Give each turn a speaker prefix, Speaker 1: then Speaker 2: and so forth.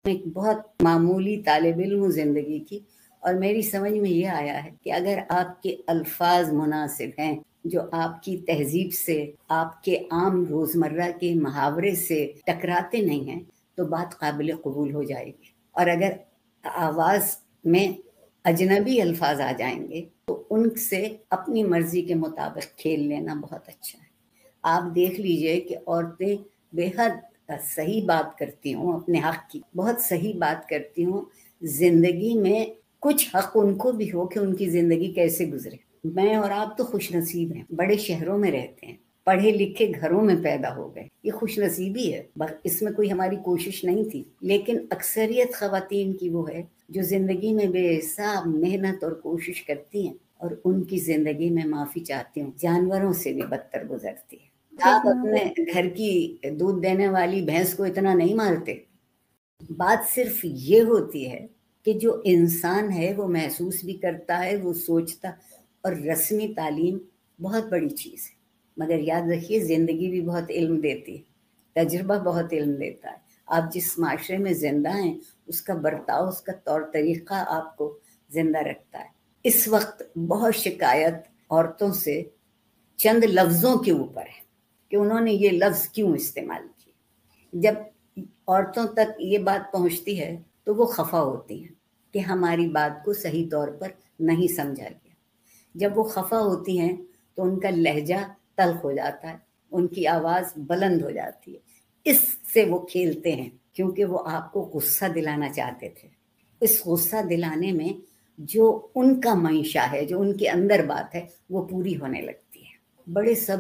Speaker 1: ایک بہت معمولی طالب علم ہوں زندگی کی، اور میری سمجھ میں یہ آیا ہے کہ اگر آپ کے الفاظ مناسب ہیں، جو آپ کی تہذیب سے، آپ کے عام روزمرہ کے محاورے سے ٹکراتے نہیں ہیں، تو بات قابل قبول ہو جائے گی۔ اور اگر آواز میں اجنبی الفاظ آ جائیں گے تو ان سے اپنی مرضی کے مطابق کھیل لینا بہت اچھا ہے۔ آپ دیکھ لیجئے کہ عورتیں بے حد صحیح بات کرتی ہوں، اپنے حق کی بہت صحیح بات کرتی ہوں، زندگی میں کچھ حق ان کو بھی ہو کہ ان کی زندگی کیسے گزرے۔ میں اور آپ تو خوش نصیب ہیں، بڑے شہروں میں رہتے ہیں، پڑھے لکھے گھروں میں پیدا ہو گئے، یہ خوش نصیبی ہے، اس میں کوئی ہماری کوشش نہیں تھی۔ لیکن اکثریت خواتین کی وہ ہے جو زندگی میں بے حساب محنت اور کوشش کرتی ہیں، اور ان کی زندگی میں معافی چاہتی ہوں جانوروں سے بھی بدتر گزرتی ہے۔ آپ اپنے گھر کی دودھ دینے والی بھینس کو اتنا نہیں مارتے۔ بات صرف یہ ہوتی ہے کہ جو انسان ہے وہ محسوس بھی کرتا ہے، وہ سوچتا، اور رسمی تعلیم بہت بڑی چیز ہے، مگر یاد رکھیے زندگی بھی بہت علم دیتی ہے، تجربہ بہت علم دیتا ہے۔ آپ جس معاشرے میں زندہ ہیں اس کا برتاؤ، اس کا طور طریقہ آپ کو زندہ رکھتا ہے۔ اس وقت بہت شکایت عورتوں سے چند لفظوں کے اوپر ہے کہ انہوں نے یہ لفظ کیوں استعمال کیے۔ جب عورتوں تک یہ بات پہنچتی ہے تو وہ خفا ہوتی ہیں کہ ہماری بات کو صحیح طور پر نہیں سمجھا گیا۔ جب وہ خفا ہوتی ہیں تو ان کا لہجہ تلخ ہو جاتا ہے، ان کی آواز بلند ہو جاتی ہے۔ اس سے وہ کھیلتے ہیں کیونکہ وہ آپ کو غصہ دلانا چاہتے تھے۔ اس غصہ دلانے میں جو ان کا منشا ہے، جو ان کے اندر بات ہے، وہ پوری ہونے لگتی ہے۔ بڑے سب